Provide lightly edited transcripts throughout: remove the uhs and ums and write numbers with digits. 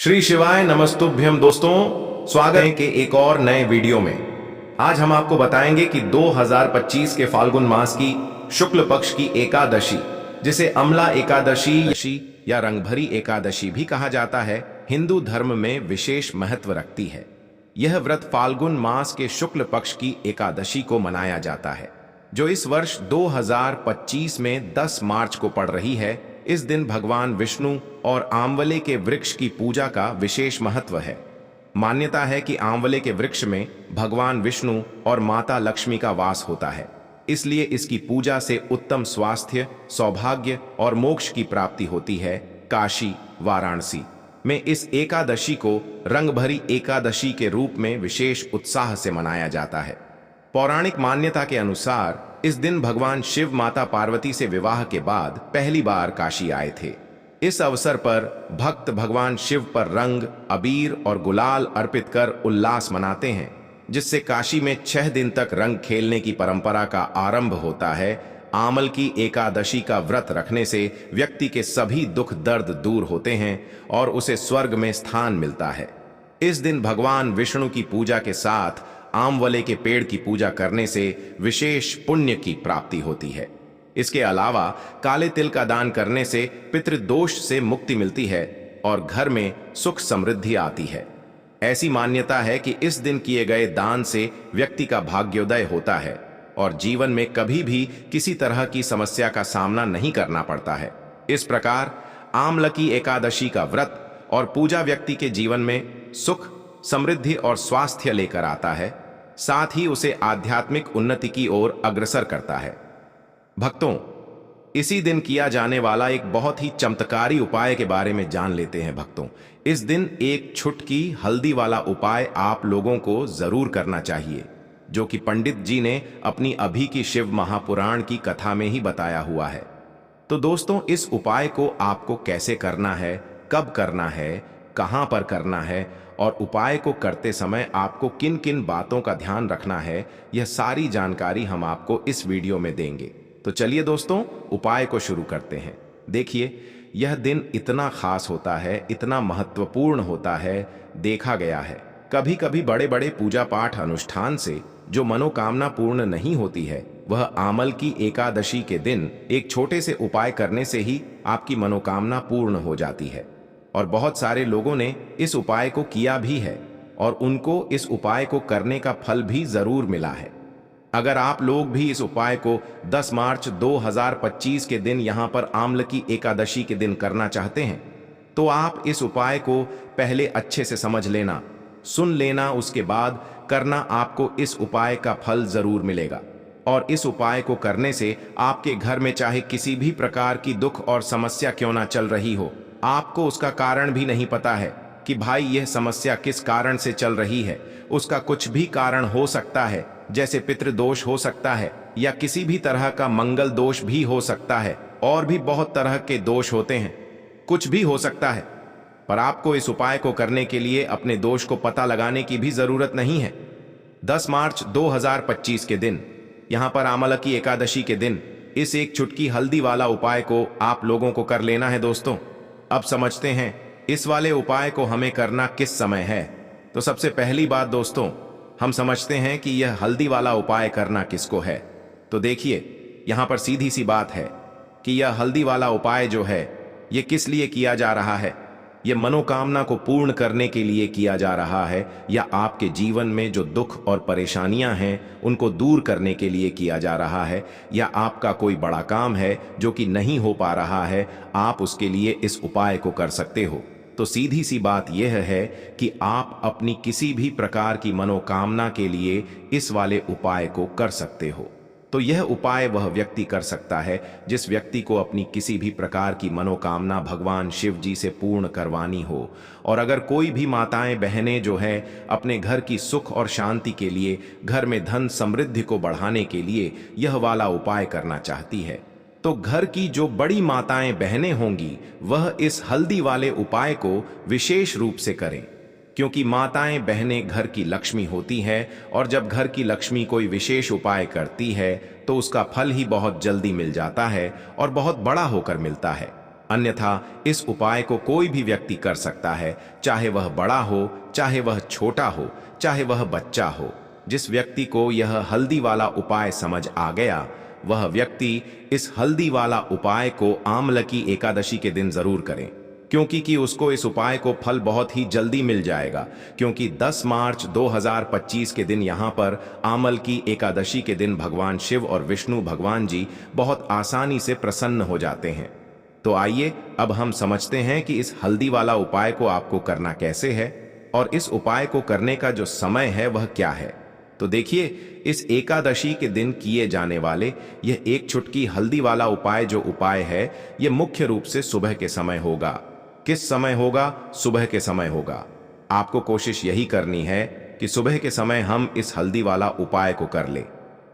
श्री शिवाय नमस्तुभ्यम दोस्तों, स्वागत है कि एक और नए वीडियो में। आज हम आपको बताएंगे कि 2025 के फाल्गुन मास की शुक्ल पक्ष की एकादशी, जिसे अमला एकादशी या रंगभरी एकादशी भी कहा जाता है, हिंदू धर्म में विशेष महत्व रखती है। यह व्रत फाल्गुन मास के शुक्ल पक्ष की एकादशी को मनाया जाता है, जो इस वर्ष 2025 में 10 मार्च को पड़ रही है। इस दिन भगवान विष्णु और आंवले के वृक्ष की पूजा का विशेष महत्व है। मान्यता है कि आंवले के वृक्ष में भगवान विष्णु और माता लक्ष्मी का वास होता है, इसलिए इसकी पूजा से उत्तम स्वास्थ्य, सौभाग्य और मोक्ष की प्राप्ति होती है। काशी, वाराणसी में इस एकादशी को रंगभरी एकादशी के रूप में विशेष उत्साह से मनाया जाता है। पौराणिक मान्यता के अनुसार इस दिन भगवान शिव माता पार्वती से विवाह के बाद पहली बार काशी आए थे। इस अवसर पर भक्त भगवान शिव पर रंग, अबीर और गुलाल अर्पित कर उल्लास मनाते हैं, जिससे काशी में 6 दिन तक रंग खेलने की परंपरा का आरंभ होता है। आमल की एकादशी का व्रत रखने से व्यक्ति के सभी दुख दर्द दूर होते हैं और उसे स्वर्ग में स्थान मिलता है। इस दिन भगवान विष्णु की पूजा के साथ आंवले के पेड़ की पूजा करने से विशेष पुण्य की प्राप्ति होती है। इसके अलावा काले तिल का दान करने से पितृदोष से मुक्ति मिलती है और घर में सुख समृद्धि आती है। ऐसी मान्यता है कि इस दिन किए गए दान से व्यक्ति का भाग्योदय होता है और जीवन में कभी भी किसी तरह की समस्या का सामना नहीं करना पड़ता है। इस प्रकार आमलकी एकादशी का व्रत और पूजा व्यक्ति के जीवन में सुख, समृद्धि और स्वास्थ्य लेकर आता है, साथ ही उसे आध्यात्मिक उन्नति की ओर अग्रसर करता है। भक्तों, इसी दिन किया जाने वाला एक बहुत ही चमत्कारी उपाय के बारे में जान लेते हैं। भक्तों, इस दिन एक छुटकी हल्दी वाला उपाय आप लोगों को जरूर करना चाहिए, जो कि पंडित जी ने अपनी अभी की शिव महापुराण की कथा में ही बताया हुआ है। तो दोस्तों, इस उपाय को आपको कैसे करना है, कब करना है, कहां पर करना है और उपाय को करते समय आपको किन किन बातों का ध्यान रखना है, यह सारी जानकारी हम आपको इस वीडियो में देंगे। तो चलिए दोस्तों, उपाय को शुरू करते हैं। देखिए, यह दिन इतना खास होता है, इतना महत्वपूर्ण होता है। देखा गया है कभी कभी बड़े बड़े पूजा पाठ अनुष्ठान से जो मनोकामना पूर्ण नहीं होती है, वह आमल की एकादशी के दिन एक छोटे से उपाय करने से ही आपकी मनोकामना पूर्ण हो जाती है। और बहुत सारे लोगों ने इस उपाय को किया भी है और उनको इस उपाय को करने का फल भी जरूर मिला है। अगर आप लोग भी इस उपाय को 10 मार्च 2025 के दिन यहाँ पर आमलकी एकादशी के दिन करना चाहते हैं, तो आप इस उपाय को पहले अच्छे से समझ लेना, सुन लेना, उसके बाद करना। आपको इस उपाय का फल जरूर मिलेगा और इस उपाय को करने से आपके घर में चाहे किसी भी प्रकार की दुख और समस्या क्यों ना चल रही हो, आपको उसका कारण भी नहीं पता है कि भाई यह समस्या किस कारण से चल रही है, उसका कुछ भी कारण हो सकता है, जैसे पितृदोष हो सकता है या किसी भी तरह का मंगल दोष भी हो सकता है, और भी बहुत तरह के दोष होते हैं, कुछ भी हो सकता है। पर आपको इस उपाय को करने के लिए अपने दोष को पता लगाने की भी जरूरत नहीं है। 10 मार्च 2025 के दिन, यहां पर आमलकी एकादशी के दिन, इस एक चुटकी हल्दी वाला उपाय को आप लोगों को कर लेना है। दोस्तों, अब समझते हैं इस वाले उपाय को हमें करना किस समय है। तो सबसे पहली बात दोस्तों, हम समझते हैं कि यह हल्दी वाला उपाय करना किसको है। तो देखिए, यहां पर सीधी सी बात है कि यह हल्दी वाला उपाय जो है, यह किस लिए किया जा रहा है। यह मनोकामना को पूर्ण करने के लिए किया जा रहा है, या आपके जीवन में जो दुख और परेशानियां हैं उनको दूर करने के लिए किया जा रहा है, या आपका कोई बड़ा काम है जो कि नहीं हो पा रहा है, आप उसके लिए इस उपाय को कर सकते हो। तो सीधी सी बात यह है कि आप अपनी किसी भी प्रकार की मनोकामना के लिए इस वाले उपाय को कर सकते हो। तो यह उपाय वह व्यक्ति कर सकता है जिस व्यक्ति को अपनी किसी भी प्रकार की मनोकामना भगवान शिव जी से पूर्ण करवानी हो। और अगर कोई भी माताएं बहनें जो है अपने घर की सुख और शांति के लिए, घर में धन समृद्धि को बढ़ाने के लिए यह वाला उपाय करना चाहती है, तो घर की जो बड़ी माताएं बहनें होंगी वह इस हल्दी वाले उपाय को विशेष रूप से करें, क्योंकि माताएं बहनें घर की लक्ष्मी होती हैं और जब घर की लक्ष्मी कोई विशेष उपाय करती है तो उसका फल ही बहुत जल्दी मिल जाता है और बहुत बड़ा होकर मिलता है। अन्यथा इस उपाय को कोई भी व्यक्ति कर सकता है, चाहे वह बड़ा हो, चाहे वह छोटा हो, चाहे वह बच्चा हो। जिस व्यक्ति को यह हल्दी वाला उपाय समझ आ गया, वह व्यक्ति इस हल्दी वाला उपाय को आमल की एकादशी के दिन जरूर करें, क्योंकि उसको इस उपाय को फल बहुत ही जल्दी मिल जाएगा। क्योंकि 10 मार्च 2025 के दिन यहाँ पर आमल की एकादशी के दिन भगवान शिव और विष्णु भगवान जी बहुत आसानी से प्रसन्न हो जाते हैं। तो आइए अब हम समझते हैं कि इस हल्दी वाला उपाय को आपको करना कैसे है और इस उपाय को करने का जो समय है वह क्या है। तो देखिए, इस एकादशी के दिन किए जाने वाले यह एक चुटकी हल्दी वाला उपाय जो उपाय है, यह मुख्य रूप से सुबह के समय होगा। किस समय होगा? सुबह के समय होगा। आपको कोशिश यही करनी है कि सुबह के समय हम इस हल्दी वाला उपाय को कर ले।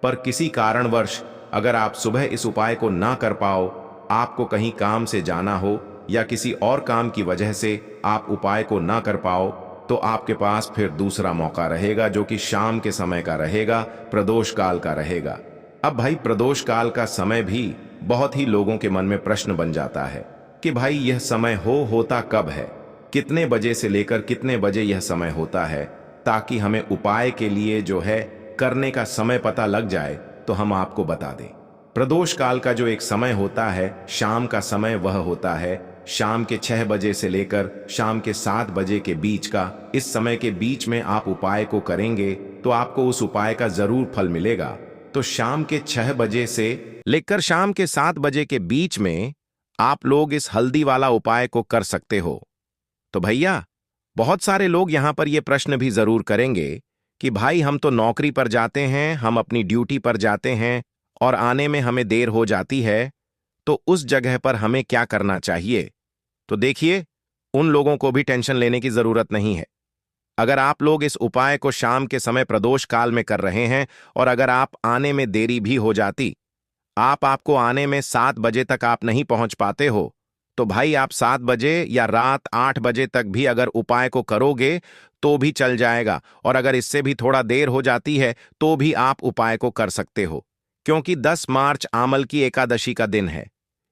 पर किसी कारणवश अगर आप सुबह इस उपाय को ना कर पाओ, आपको कहीं काम से जाना हो या किसी और काम की वजह से आप उपाय को ना कर पाओ, तो आपके पास फिर दूसरा मौका रहेगा जो कि शाम के समय का रहेगा, प्रदोष काल का रहेगा। अब भाई, प्रदोष काल का समय भी बहुत ही लोगों के मन में प्रश्न बन जाता है कि भाई यह समय होता कब है, कितने बजे से लेकर कितने बजे यह समय होता है, ताकि हमें उपाय के लिए जो है करने का समय पता लग जाए तो हम आपको बता दें। प्रदोष काल का जो एक समय होता है, शाम का समय, वह होता है शाम के 6 बजे से लेकर शाम के 7 बजे के बीच का। इस समय के बीच में आप उपाय को करेंगे तो आपको उस उपाय का जरूर फल मिलेगा। तो शाम के 6 बजे से लेकर शाम के 7 बजे के बीच में आप लोग इस हल्दी वाला उपाय को कर सकते हो। तो भैया, बहुत सारे लोग यहां पर यह प्रश्न भी जरूर करेंगे कि भाई हम तो नौकरी पर जाते हैं, हम अपनी ड्यूटी पर जाते हैं और आने में हमें देर हो जाती है, तो उस जगह पर हमें क्या करना चाहिए? तो देखिए, उन लोगों को भी टेंशन लेने की जरूरत नहीं है। अगर आप लोग इस उपाय को शाम के समय प्रदोष काल में कर रहे हैं और अगर आप आने में देरी भी हो जाती, आपको आने में 7 बजे तक आप नहीं पहुंच पाते हो, तो भाई आप 7 बजे या रात 8 बजे तक भी अगर उपाय को करोगे तो भी चल जाएगा। और अगर इससे भी थोड़ा देर हो जाती है तो भी आप उपाय को कर सकते हो, क्योंकि 10 मार्च आमल की एकादशी का दिन है।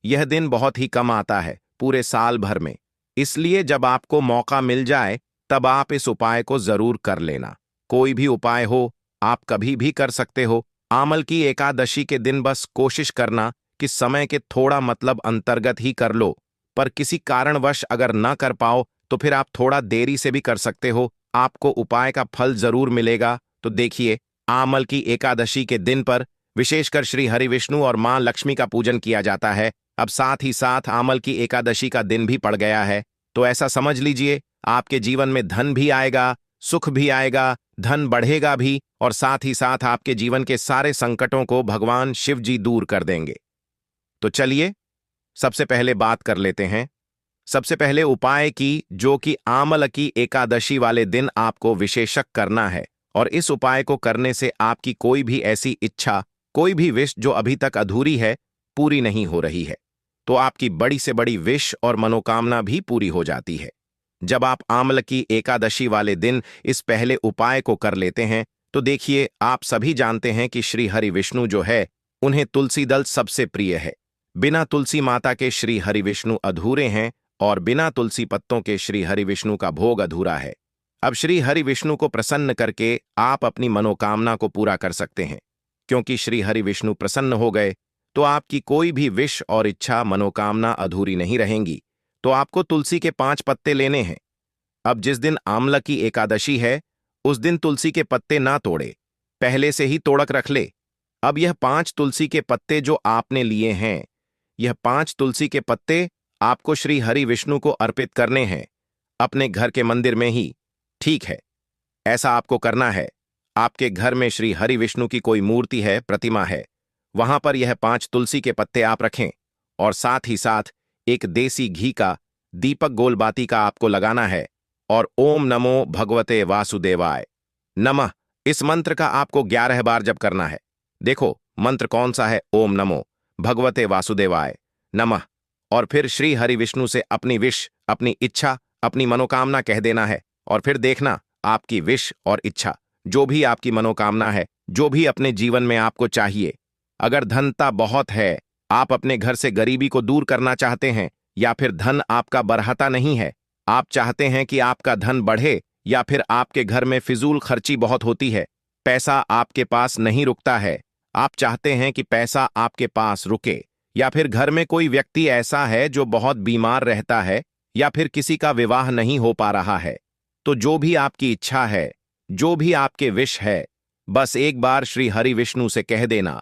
यह दिन बहुत ही कम आता है पूरे साल भर में, इसलिए जब आपको मौका मिल जाए तब आप इस उपाय को जरूर कर लेना। कोई भी उपाय हो, आप कभी भी कर सकते हो। आमल की एकादशी के दिन बस कोशिश करना कि समय के थोड़ा मतलब अंतर्गत ही कर लो, पर किसी कारणवश अगर ना कर पाओ तो फिर आप थोड़ा देरी से भी कर सकते हो, आपको उपाय का फल जरूर मिलेगा। तो देखिए, आमल की एकादशी के दिन पर विशेषकर श्री हरि विष्णु और मां लक्ष्मी का पूजन किया जाता है। अब साथ ही साथ आमल की एकादशी का दिन भी पड़ गया है, तो ऐसा समझ लीजिए आपके जीवन में धन भी आएगा, सुख भी आएगा, धन बढ़ेगा भी, और साथ ही साथ आपके जीवन के सारे संकटों को भगवान शिव जी दूर कर देंगे। तो चलिए सबसे पहले बात कर लेते हैं। सबसे पहले उपाय की, जो कि आमल की एकादशी वाले दिन आपको विशेषक करना है, और इस उपाय को करने से आपकी कोई भी ऐसी इच्छा, कोई भी विश जो अभी तक अधूरी है, पूरी नहीं हो रही है, तो आपकी बड़ी से बड़ी विश और मनोकामना भी पूरी हो जाती है। जब आप आमल की एकादशी वाले दिन इस पहले उपाय को कर लेते हैं, तो देखिए, आप सभी जानते हैं कि श्री हरि विष्णु जो है, उन्हें तुलसी दल सबसे प्रिय है। बिना तुलसी माता के श्री हरि विष्णु अधूरे हैं और बिना तुलसी पत्तों के श्री हरि विष्णु का भोग अधूरा है। अब श्री हरि विष्णु को प्रसन्न करके आप अपनी मनोकामना को पूरा कर सकते हैं, क्योंकि श्री हरि विष्णु प्रसन्न हो गए तो आपकी कोई भी विश और इच्छा, मनोकामना अधूरी नहीं रहेंगी। तो आपको तुलसी के 5 पत्ते लेने हैं। अब जिस दिन आमला की एकादशी है, उस दिन तुलसी के पत्ते ना तोड़े, पहले से ही तोड़क रख ले। अब यह 5 तुलसी के पत्ते जो आपने लिए हैं, यह 5 तुलसी के पत्ते आपको श्री हरि विष्णु को अर्पित करने हैं, अपने घर के मंदिर में ही। ठीक है, ऐसा आपको करना है। आपके घर में श्री हरि विष्णु की कोई मूर्ति है, प्रतिमा है, वहां पर यह 5 तुलसी के पत्ते आप रखें, और साथ ही साथ एक देसी घी का दीपक गोलबाती का आपको लगाना है, और ओम नमो भगवते वासुदेवाय नमः, इस मंत्र का आपको 11 बार जप करना है। देखो मंत्र कौन सा है, ओम नमो भगवते वासुदेवाय नमः। और फिर श्री हरि विष्णु से अपनी विश, अपनी इच्छा, अपनी मनोकामना कह देना है, और फिर देखना आपकी विश और इच्छा, जो भी आपकी मनोकामना है, जो भी अपने जीवन में आपको चाहिए। अगर धनता बहुत है, आप अपने घर से गरीबी को दूर करना चाहते हैं, या फिर धन आपका बढ़ता नहीं है, आप चाहते हैं कि आपका धन बढ़े, या फिर आपके घर में फिजूल खर्ची बहुत होती है, पैसा आपके पास नहीं रुकता है, आप चाहते हैं कि पैसा आपके पास रुके, या फिर घर में कोई व्यक्ति ऐसा है जो बहुत बीमार रहता है, या फिर किसी का विवाह नहीं हो पा रहा है, तो जो भी आपकी इच्छा है, जो भी आपके विश है, बस एक बार श्री हरि विष्णु से कह देना।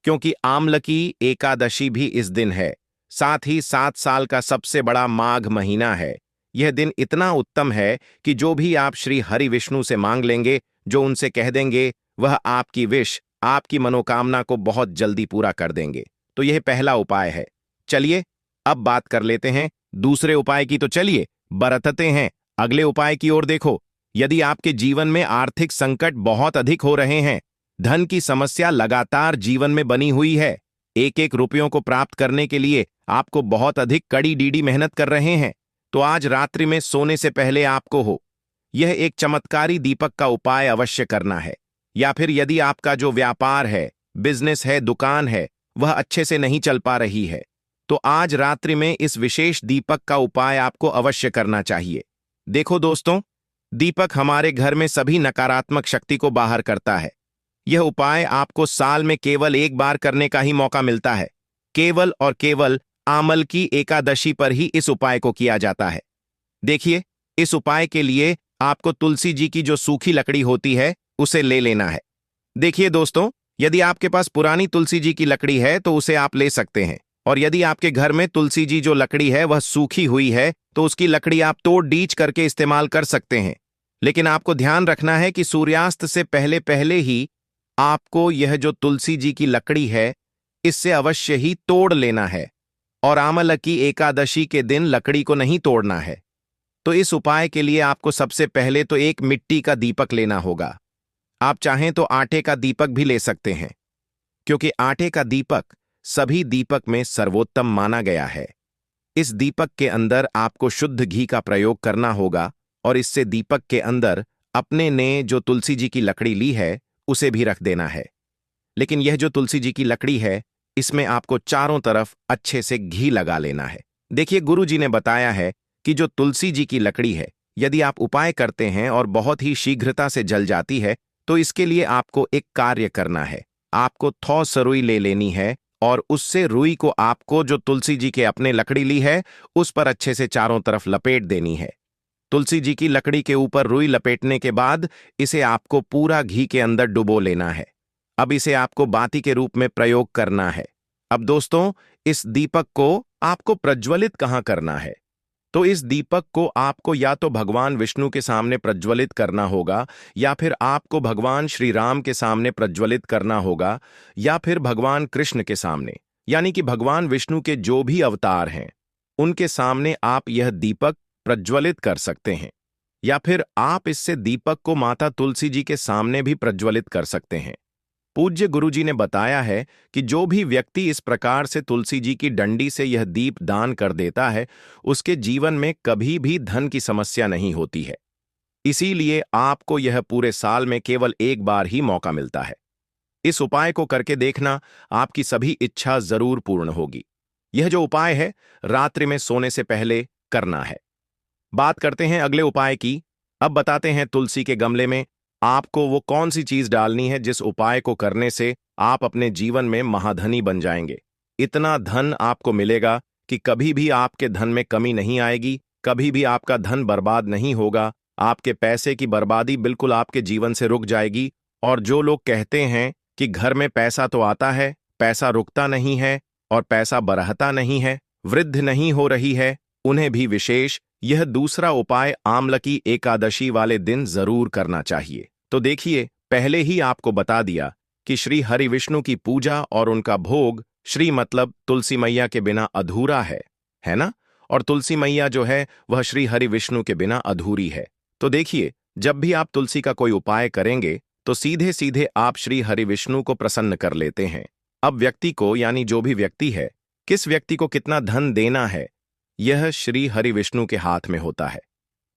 क्योंकि आमलकी एकादशी भी इस दिन है, साथ ही 7 साल का सबसे बड़ा माघ महीना है। यह दिन इतना उत्तम है कि जो भी आप श्री हरि विष्णु से मांग लेंगे, जो उनसे कह देंगे, वह आपकी विश, आपकी मनोकामना को बहुत जल्दी पूरा कर देंगे। तो यह पहला उपाय है। चलिए अब बात कर लेते हैं दूसरे उपाय की। तो चलिए बरतते हैं अगले उपाय की ओर। देखो, यदि आपके जीवन में आर्थिक संकट बहुत अधिक हो रहे हैं, धन की समस्या लगातार जीवन में बनी हुई है, एक एक रुपयों को प्राप्त करने के लिए आपको बहुत अधिक कड़ी डीडी मेहनत कर रहे हैं, तो आज रात्रि में सोने से पहले आपको यह एक चमत्कारी दीपक का उपाय अवश्य करना है। या फिर यदि आपका जो व्यापार है, बिजनेस है, दुकान है, वह अच्छे से नहीं चल पा रही है, तो आज रात्रि में इस विशेष दीपक का उपाय आपको अवश्य करना चाहिए। देखो दोस्तों, दीपक हमारे घर में सभी नकारात्मक शक्ति को बाहर करता है। यह उपाय आपको साल में केवल एक बार करने का ही मौका मिलता है। केवल और केवल आमल की एकादशी पर ही इस उपाय को किया जाता है। देखिए, इस उपाय के लिए आपको तुलसी जी की जो सूखी लकड़ी होती है, उसे ले लेना है। देखिए दोस्तों, यदि आपके पास पुरानी तुलसी जी की लकड़ी है तो उसे आप ले सकते हैं, और यदि आपके घर में तुलसी जी जो लकड़ी है वह सूखी हुई है, तो उसकी लकड़ी आप तोड़ डीच करके इस्तेमाल कर सकते हैं। लेकिन आपको ध्यान रखना है कि सूर्यास्त से पहले पहले ही आपको यह जो तुलसी जी की लकड़ी है, इससे अवश्य ही तोड़ लेना है, और आमल की एकादशी के दिन लकड़ी को नहीं तोड़ना है। तो इस उपाय के लिए आपको सबसे पहले तो एक मिट्टी का दीपक लेना होगा। आप चाहें तो आटे का दीपक भी ले सकते हैं, क्योंकि आटे का दीपक सभी दीपक में सर्वोत्तम माना गया है। इस दीपक के अंदर आपको शुद्ध घी का प्रयोग करना होगा, और इससे दीपक के अंदर अपने ने जो तुलसी जी की लकड़ी ली है उसे भी रख देना है। लेकिन यह जो तुलसी जी की लकड़ी है, इसमें आपको चारों तरफ अच्छे से घी लगा लेना है। देखिए, गुरु जी ने बताया है कि जो तुलसी जी की लकड़ी है, यदि आप उपाय करते हैं और बहुत ही शीघ्रता से जल जाती है, तो इसके लिए आपको एक कार्य करना है। आपको थौ सरुई ले लेनी है, और उससे रुई को आपको जो तुलसी जी के अपने लकड़ी ली है उस पर अच्छे से चारों तरफ लपेट देनी है। तुलसी जी की लकड़ी के ऊपर रुई लपेटने के बाद इसे आपको पूरा घी के अंदर डुबो लेना है। अब इसे आपको बाती के रूप में प्रयोग करना है। अब दोस्तों, इस दीपक को आपको प्रज्वलित कहाँ करना है? तो इस दीपक को आपको या तो भगवान विष्णु के सामने प्रज्वलित करना होगा, या फिर आपको भगवान श्री राम के सामने प्रज्वलित करना होगा, या फिर भगवान कृष्ण के सामने, यानी कि भगवान विष्णु के जो भी अवतार हैं उनके सामने आप यह दीपक प्रज्वलित कर सकते हैं। या फिर आप इससे दीपक को माता तुलसी जी के सामने भी प्रज्वलित कर सकते हैं। पूज्य गुरुजी ने बताया है कि जो भी व्यक्ति इस प्रकार से तुलसी जी की डंडी से यह दीप दान कर देता है, उसके जीवन में कभी भी धन की समस्या नहीं होती है। इसीलिए आपको यह पूरे साल में केवल एक बार ही मौका मिलता है। इस उपाय को करके देखना, आपकी सभी इच्छा जरूर पूर्ण होगी। यह जो उपाय है, रात्रि में सोने से पहले करना है। बात करते हैं अगले उपाय की। अब बताते हैं तुलसी के गमले में आपको वो कौन सी चीज डालनी है जिस उपाय को करने से आप अपने जीवन में महाधनी बन जाएंगे। इतना धन आपको मिलेगा कि कभी भी आपके धन में कमी नहीं आएगी, कभी भी आपका धन बर्बाद नहीं होगा। आपके पैसे की बर्बादी बिल्कुल आपके जीवन से रुक जाएगी। और जो लोग कहते हैं कि घर में पैसा तो आता है, पैसा रुकता नहीं है और पैसा बढ़ता नहीं है, वृद्धि नहीं हो रही है, उन्हें भी विशेष यह दूसरा उपाय आमलकी एकादशी वाले दिन जरूर करना चाहिए। तो देखिए, पहले ही आपको बता दिया कि श्री हरि विष्णु की पूजा और उनका भोग, श्री मतलब तुलसी मैया के बिना अधूरा है ना? और तुलसी मैया जो है वह श्री हरि विष्णु के बिना अधूरी है। तो देखिए, जब भी आप तुलसी का कोई उपाय करेंगे तो सीधे सीधे आप श्री हरि विष्णु को प्रसन्न कर लेते हैं। अब व्यक्ति को, यानी जो भी व्यक्ति है, किस व्यक्ति को कितना धन देना है, यह श्री हरि विष्णु के हाथ में होता है।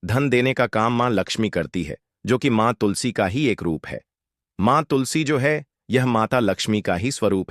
धन देने का काम मां लक्ष्मी करती है, जो कि मां तुलसी का ही एक रूप है। मां तुलसी जो है यह माता लक्ष्मी का ही स्वरूप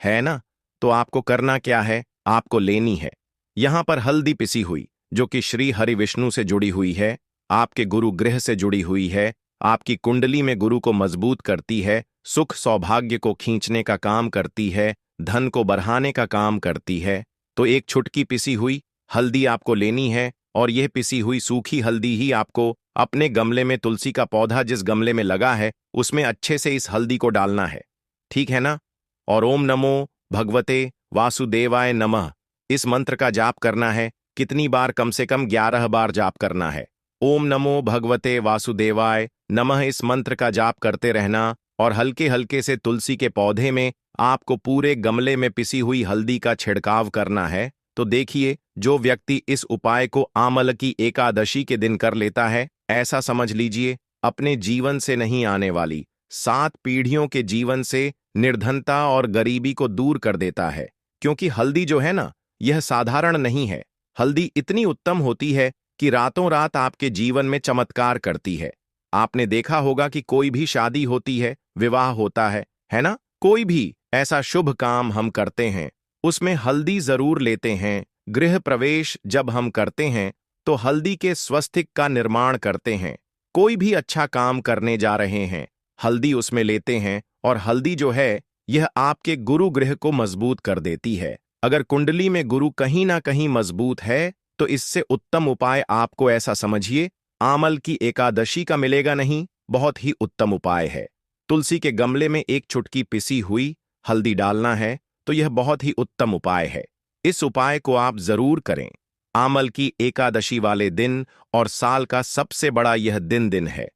है ना? तो आपको करना क्या है? आपको लेनी है यहाँ पर हल्दी पिसी हुई, जो कि श्री हरि विष्णु से जुड़ी हुई है, आपके गुरु गृह से जुड़ी हुई है, आपकी कुंडली में गुरु को मजबूत करती है, सुख सौभाग्य को खींचने का काम करती है, धन को बढ़ाने का काम करती है। तो एक छुटकी पिसी हुई हल्दी आपको लेनी है, और यह पिसी हुई सूखी हल्दी ही आपको अपने गमले में, तुलसी का पौधा जिस गमले में लगा है उसमें अच्छे से इस हल्दी को डालना है, ठीक है ना। और ओम नमो भगवते वासुदेवाय नमः इस मंत्र का जाप करना है। कितनी बार? कम से कम 11 बार जाप करना है। ओम नमो भगवते वासुदेवाय नमः इस मंत्र का जाप करते रहना, और हल्के हल्के से तुलसी के पौधे में आपको पूरे गमले में पिसी हुई हल्दी का छिड़काव करना है। तो देखिए, जो व्यक्ति इस उपाय को आमल की एकादशी के दिन कर लेता है, ऐसा समझ लीजिए अपने जीवन से नहीं आने वाली 7 पीढ़ियों के जीवन से निर्धनता और गरीबी को दूर कर देता है। क्योंकि हल्दी जो है ना, यह साधारण नहीं है। हल्दी इतनी उत्तम होती है कि रातों रात आपके जीवन में चमत्कार करती है। आपने देखा होगा कि कोई भी शादी होती है, विवाह होता है ना, कोई भी ऐसा शुभ काम हम करते हैं उसमें हल्दी जरूर लेते हैं। गृह प्रवेश जब हम करते हैं तो हल्दी के स्वस्तिक का निर्माण करते हैं। कोई भी अच्छा काम करने जा रहे हैं, हल्दी उसमें लेते हैं, और हल्दी जो है यह आपके गुरु गृह को मजबूत कर देती है। अगर कुंडली में गुरु कहीं ना कहीं मजबूत है तो इससे उत्तम उपाय आपको, ऐसा समझिए, आमल की एकादशी का मिलेगा नहीं। बहुत ही उत्तम उपाय है। तुलसी के गमले में एक चुटकी पिसी हुई हल्दी डालना है, तो यह बहुत ही उत्तम उपाय है। इस उपाय को आप जरूर करें। आमल की एकादशी वाले दिन और साल का सबसे बड़ा यह दिन है।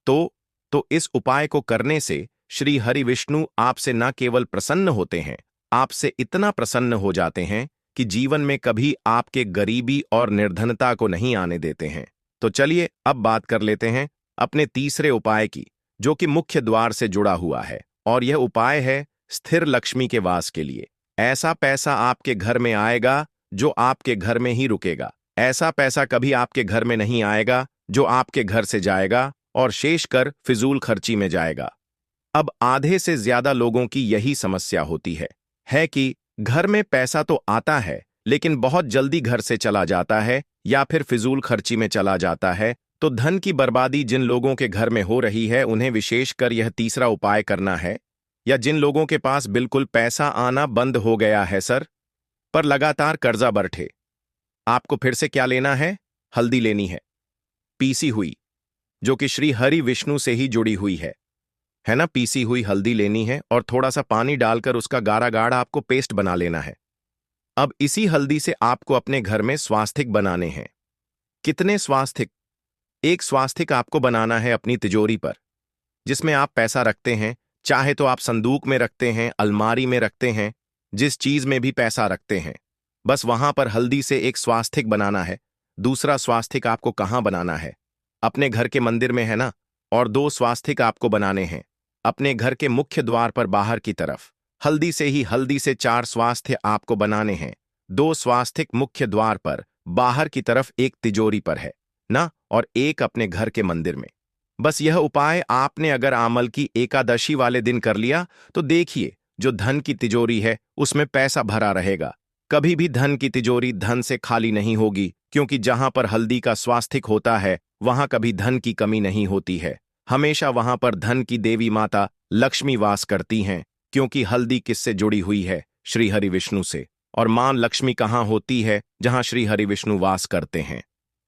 तो इस उपाय को करने से श्री हरि विष्णु आपसे न केवल प्रसन्न होते हैं, आपसे इतना प्रसन्न हो जाते हैं कि जीवन में कभी आपके गरीबी और निर्धनता को नहीं आने देते हैं। तो चलिए अब बात कर लेते हैं अपने तीसरे उपाय की, जो कि मुख्य द्वार से जुड़ा हुआ है, और यह उपाय है स्थिर लक्ष्मी के वास के लिए। ऐसा पैसा आपके घर में आएगा जो आपके घर में ही रुकेगा। ऐसा पैसा कभी आपके घर में नहीं आएगा जो आपके घर से जाएगा और शेष कर फिजूल खर्ची में जाएगा। अब आधे से ज्यादा लोगों की यही समस्या होती है कि घर में पैसा तो आता है लेकिन बहुत जल्दी घर से चला जाता है या फिर फिजूल खर्ची में चला जाता है। तो धन की बर्बादी जिन लोगों के घर में हो रही है उन्हें विशेषकर यह तीसरा उपाय करना है। या जिन लोगों के पास बिल्कुल पैसा आना बंद हो गया है सर, पर लगातार कर्जा बैठे, आपको फिर से क्या लेना है? हल्दी लेनी है पीसी हुई, जो कि श्री हरि विष्णु से ही जुड़ी हुई है ना। पीसी हुई हल्दी लेनी है और थोड़ा सा पानी डालकर उसका गाढ़ा गाढ़ा आपको पेस्ट बना लेना है। अब इसी हल्दी से आपको अपने घर में स्वास्तिक बनाने हैं। कितने स्वास्तिक? एक स्वास्तिक आपको बनाना है अपनी तिजोरी पर, जिसमें आप पैसा रखते हैं। चाहे तो आप संदूक में रखते हैं, अलमारी में रखते हैं, जिस चीज में भी पैसा रखते हैं, बस वहां पर हल्दी से एक स्वास्तिक बनाना है। दूसरा स्वास्तिक आपको कहां बनाना है? अपने घर के मंदिर में, है ना। और 2 स्वास्तिक आपको बनाने हैं अपने घर के मुख्य द्वार पर बाहर की तरफ। हल्दी से 4 स्वास्थ्य आपको बनाने हैं। 2 स्वास्तिक मुख्य द्वार पर बाहर की तरफ, एक तिजोरी पर है ना, और एक अपने घर के मंदिर में। बस यह उपाय आपने अगर आमल की एकादशी वाले दिन कर लिया तो देखिए, जो धन की तिजोरी है उसमें पैसा भरा रहेगा। कभी भी धन की तिजोरी धन से खाली नहीं होगी, क्योंकि जहां पर हल्दी का स्वास्तिक होता है वहां कभी धन की कमी नहीं होती है। हमेशा वहां पर धन की देवी माता लक्ष्मी वास करती हैं, क्योंकि हल्दी किससे जुड़ी हुई है? श्री हरि विष्णु से। और मां लक्ष्मी कहां होती है? जहां श्री हरि विष्णु वास करते हैं।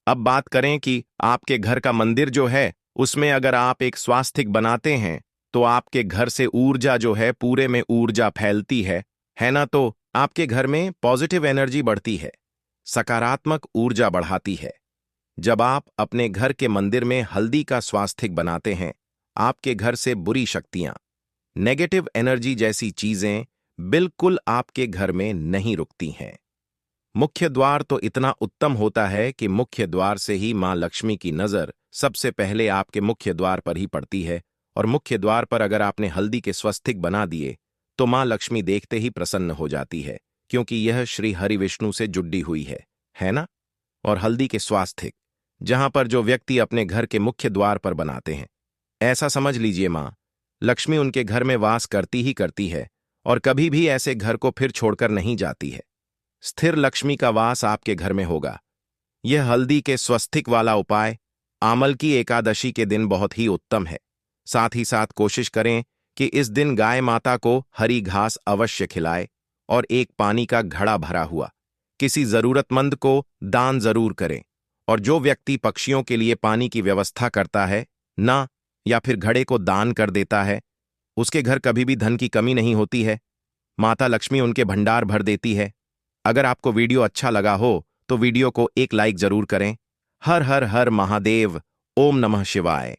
अब बात करें कि आपके घर का मंदिर जो है उसमें अगर आप एक स्वास्तिक बनाते हैं तो आपके घर से ऊर्जा जो है, पूरे में ऊर्जा फैलती है ना। तो आपके घर में पॉजिटिव एनर्जी बढ़ती है, सकारात्मक ऊर्जा बढ़ाती है। जब आप अपने घर के मंदिर में हल्दी का स्वास्तिक बनाते हैं, आपके घर से बुरी शक्तियां, नेगेटिव एनर्जी जैसी चीजें बिल्कुल आपके घर में नहीं रुकती हैं। मुख्य द्वार तो इतना उत्तम होता है कि मुख्य द्वार से ही मां लक्ष्मी की नजर सबसे पहले आपके मुख्य द्वार पर ही पड़ती है। और मुख्य द्वार पर अगर आपने हल्दी के स्वस्तिक बना दिए तो मां लक्ष्मी देखते ही प्रसन्न हो जाती है, क्योंकि यह श्री हरि विष्णु से जुड़ी हुई है ना। और हल्दी के स्वास्तिक जहां पर जो व्यक्ति अपने घर के मुख्य द्वार पर बनाते हैं, ऐसा समझ लीजिए मां लक्ष्मी उनके घर में वास करती ही करती है और कभी भी ऐसे घर को फिर छोड़कर नहीं जाती है। स्थिर लक्ष्मी का वास आपके घर में होगा। यह हल्दी के स्वस्तिक वाला उपाय आमल की एकादशी के दिन बहुत ही उत्तम है। साथ ही साथ कोशिश करें कि इस दिन गाय माता को हरी घास अवश्य खिलाए और एक पानी का घड़ा भरा हुआ किसी जरूरतमंद को दान जरूर करें। और जो व्यक्ति पक्षियों के लिए पानी की व्यवस्था करता है ना, या फिर घड़े को दान कर देता है, उसके घर कभी भी धन की कमी नहीं होती है। माता लक्ष्मी उनके भंडार भर देती है। अगर आपको वीडियो अच्छा लगा हो तो वीडियो को एक लाइक जरूर करें। हर हर हर महादेव। ओम नमः शिवाय।